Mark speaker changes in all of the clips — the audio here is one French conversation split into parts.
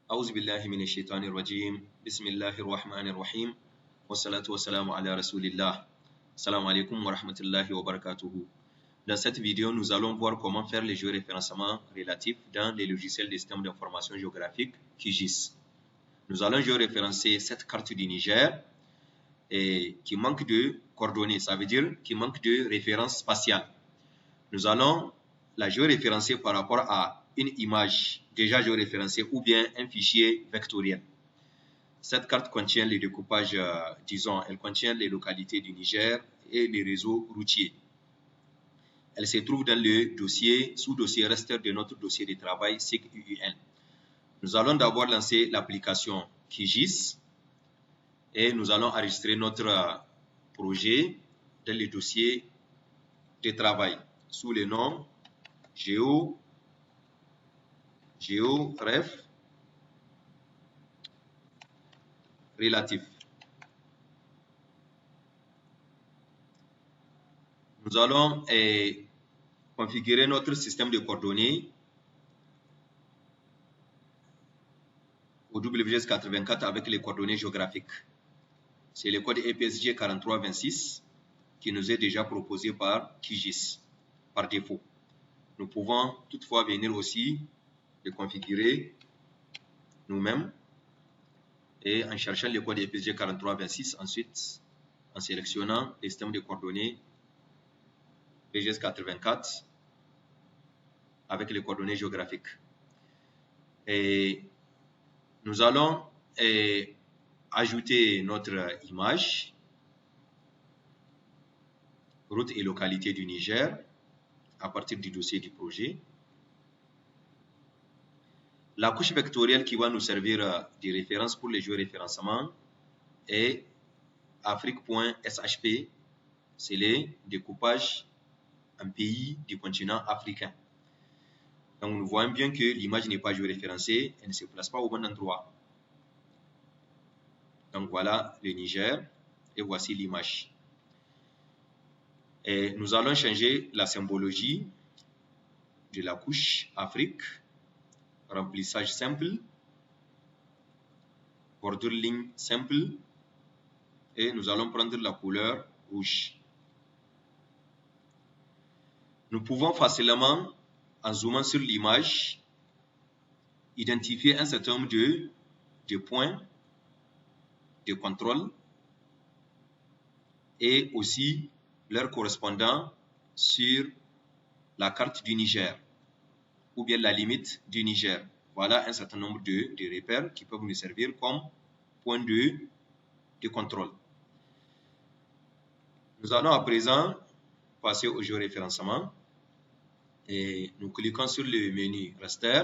Speaker 1: أعوذ بالله من الشيطان الرجيم بسم الله الرحمن الرحيم والصلاة والسلام على رسول الله. Assalamu alaikum wa rahmatullahi wa barakatuhu. Dans cette vidéo, nous allons voir comment faire les géoréférencements relatifs dans les logiciels des systèmes d'information géographique QGIS. Nous allons géoréférencer cette carte du Niger qui manque de coordonnées, ça veut dire qui manque de référence spatiale. Nous allons la géoréférencer par rapport à une image déjà géoréférencée ou bien un fichier vectoriel. Cette carte contient les découpages, elle contient les localités du Niger et les réseaux routiers. Elle se trouve dans le dossier, sous-dossier raster de notre dossier de travail SIG-UUN. Nous allons d'abord lancer l'application QGIS et nous allons enregistrer notre projet dans le dossier de travail sous le nom GeoRef relatif. Nous allons configurer notre système de coordonnées au WGS84 avec les coordonnées géographiques. C'est le code EPSG 4326 qui nous est déjà proposé par QGIS par défaut. Nous pouvons toutefois venir aussi le configurer nous-mêmes et en cherchant le code EPSG 4326, ensuite en sélectionnant les systèmes de coordonnées BGS84 avec les coordonnées géographiques. Et nous allons ajouter notre image, route et localité du Niger, à partir du dossier du projet. La couche vectorielle qui va nous servir de référence pour les géoréférencements est Afrique.shp, c'est le découpage en pays du continent africain. Donc nous voyons bien que l'image n'est pas géoréférencée, elle ne se place pas au bon endroit. Donc voilà le Niger et voici l'image. Et nous allons changer la symbologie de la couche Afrique. Remplissage simple, bordure ligne simple et nous allons prendre la couleur rouge. Nous pouvons facilement, en zoomant sur l'image, identifier un certain nombre de points de contrôle et aussi leur correspondant sur la carte du Niger ou bien la limite du Niger. Voilà un certain nombre de repères qui peuvent nous servir comme point de contrôle. Nous allons à présent passer au géoréférencement et nous cliquons sur le menu raster.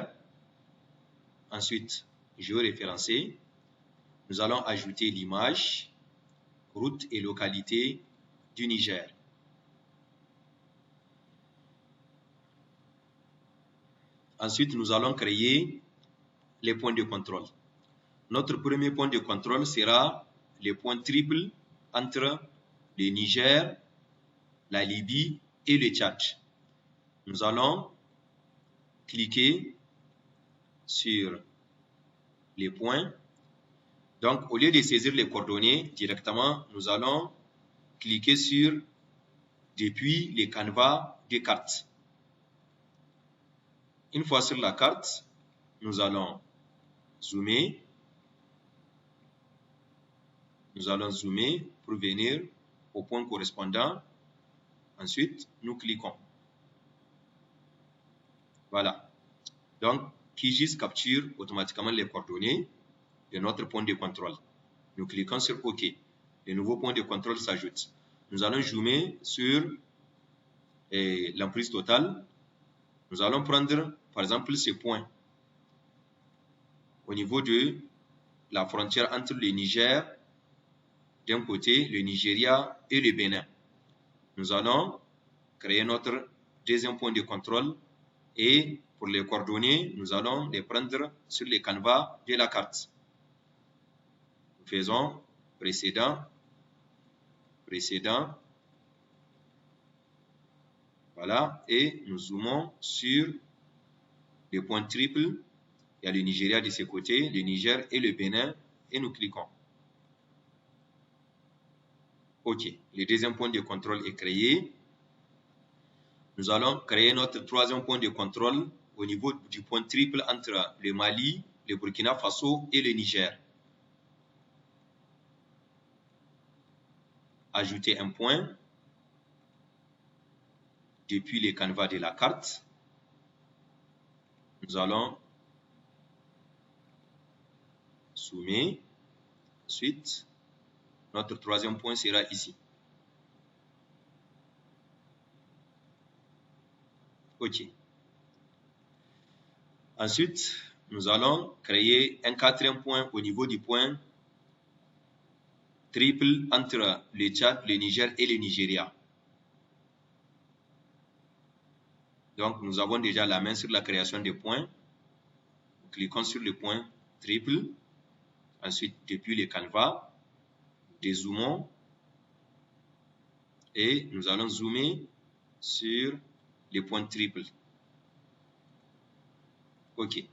Speaker 1: Ensuite, géoréférencer. Nous allons ajouter l'image, route et localité du Niger. Ensuite, nous allons créer les points de contrôle. Notre premier point de contrôle sera le point triple entre le Niger, la Libye et le Tchad. Nous allons cliquer sur les points. Donc, au lieu de saisir les coordonnées directement, nous allons cliquer sur depuis les canevas des cartes. Une fois sur la carte, nous allons zoomer. Nous allons zoomer pour venir au point correspondant. Ensuite, nous cliquons. Voilà. Donc, QGIS capture automatiquement les coordonnées de notre point de contrôle. Nous cliquons sur OK. Le nouveau point de contrôle s'ajoute. Nous allons zoomer sur l'emprise totale. Nous allons prendre, par exemple, ce point au niveau de la frontière entre le Niger, d'un côté, le Nigeria et le Bénin. Nous allons créer notre deuxième point de contrôle et pour les coordonnées, nous allons les prendre sur les canevas de la carte. Nous faisons précédent, précédent. Voilà, et nous zoomons sur le point triple Il y a le Nigeria de ce côté, le Niger et le Bénin, et nous cliquons. OK, le deuxième point de contrôle est créé. Nous allons créer notre troisième point de contrôle au niveau du point triple entre le Mali, le Burkina Faso et le Niger. Ajouter un point depuis le canevas de la carte. Nous allons zoomer. Ensuite, notre troisième point sera ici. OK. Ensuite, nous allons créer un quatrième point au niveau du point triple entre le Tchad, le Niger et le Nigeria. Donc, nous avons déjà la main sur la création des points. Nous cliquons sur le point triple. Ensuite, depuis le canevas, dézoomons et nous allons zoomer sur les points triples. OK.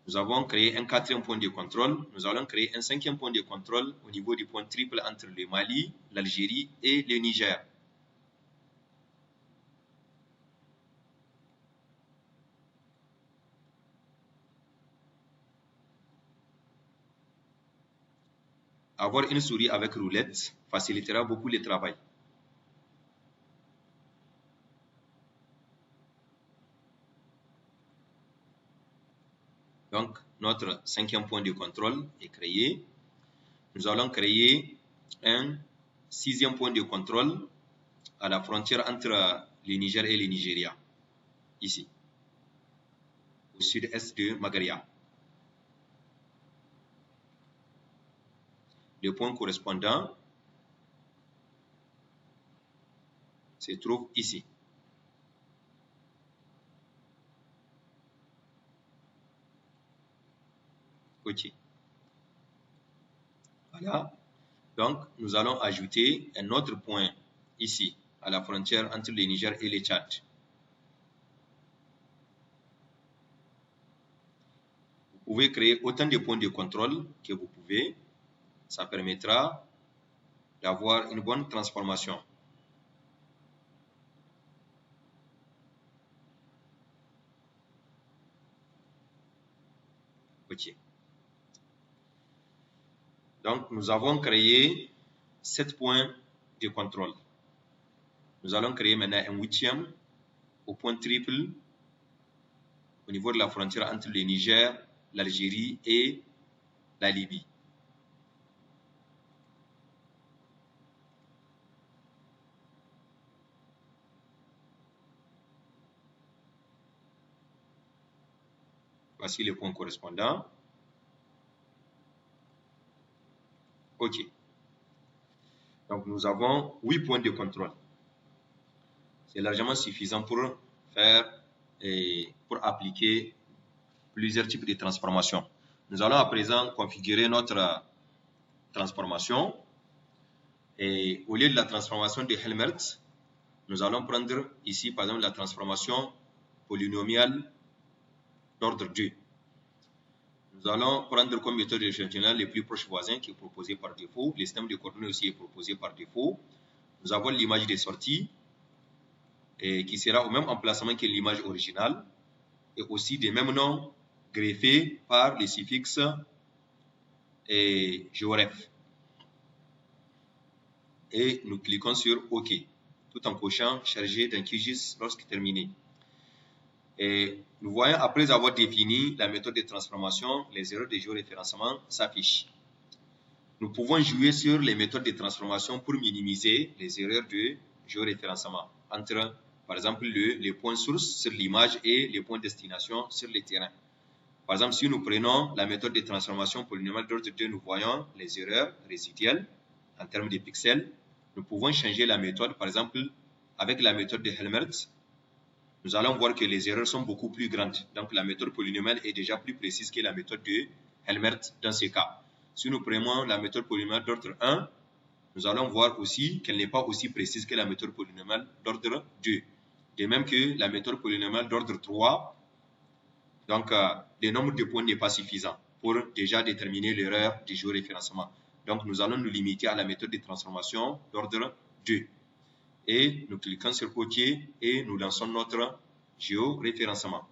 Speaker 1: Nous avons créé un quatrième point de contrôle. Nous allons créer un cinquième point de contrôle au niveau du point triple entre le Mali, l'Algérie et le Niger. Avoir une souris avec roulette facilitera beaucoup le travail. Donc, notre cinquième point de contrôle est créé. Nous allons créer un sixième point de contrôle à la frontière entre le Niger et le Nigeria, ici, au sud-est de Magaria. Le point correspondant se trouve ici. OK. Voilà. Donc, nous allons ajouter un autre point ici, à la frontière entre le Niger et le Tchad. Vous pouvez créer autant de points de contrôle que vous pouvez. Ça permettra d'avoir une bonne transformation. OK. Donc, nous avons créé 7 points de contrôle. Nous allons créer maintenant un huitième au point triple au niveau de la frontière entre le Niger, l'Algérie et la Libye. Voici le point correspondant. OK. Donc, nous avons 8 points de contrôle. C'est largement suffisant pour faire et pour appliquer plusieurs types de transformations. Nous allons à présent configurer notre transformation. Et au lieu de la transformation de Helmholtz, nous allons prendre ici, par exemple, la transformation polynomiale d'ordre 2. Nous allons prendre comme méthode d'échantillonnage les plus proches voisins qui est proposé par défaut. Le système de coordonnées aussi est proposé par défaut. Nous avons l'image de sortie et qui sera au même emplacement que l'image originale et aussi des mêmes noms greffés par les suffixes et géoref. Et nous cliquons sur OK, tout en cochant charger d'un QGIS lorsque terminé. Et nous voyons, après avoir défini la méthode de transformation, les erreurs de géoréférencement s'affichent. Nous pouvons jouer sur les méthodes de transformation pour minimiser les erreurs de géoréférencement entre, par exemple, les points sources sur l'image et les points destination sur le terrain. Par exemple, si nous prenons la méthode de transformation polynomiale d'ordre 2, nous voyons les erreurs résiduelles en termes de pixels. Nous pouvons changer la méthode, par exemple, avec la méthode de Helmholtz. Nous allons voir que les erreurs sont beaucoup plus grandes. Donc, la méthode polynomiale est déjà plus précise que la méthode de Helmholtz dans ce cas. Si nous prenons la méthode polynomiale d'ordre 1, nous allons voir aussi qu'elle n'est pas aussi précise que la méthode polynomiale d'ordre 2. De même que la méthode polynomiale d'ordre 3 Donc, le nombre de points n'est pas suffisant pour déjà déterminer l'erreur du géoréférencement. Donc, nous allons nous limiter à la méthode de transformation d'ordre 2. Et nous cliquons sur OK et nous lançons notre géoréférencement.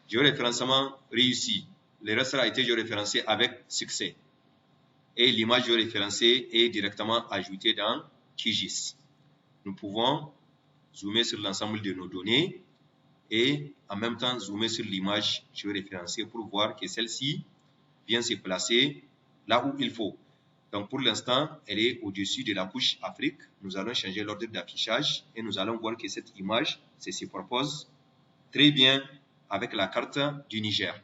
Speaker 1: Géoréférencement réussi. Le reste a été géoréférencé avec succès. Et l'image géoréférencée est directement ajoutée dans QGIS. Nous pouvons zoomer sur l'ensemble de nos données et en même temps zoomer sur l'image géoréférencée pour voir que celle-ci vient se placer là où il faut. Donc pour l'instant, elle est au-dessus de la couche Afrique. Nous allons changer l'ordre d'affichage et nous allons voir que cette image se superpose très bien avec la carte du Niger.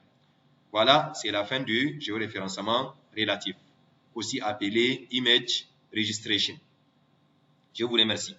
Speaker 1: Voilà, c'est la fin du géoréférencement relatif, aussi appelé Image Registration. Je vous remercie.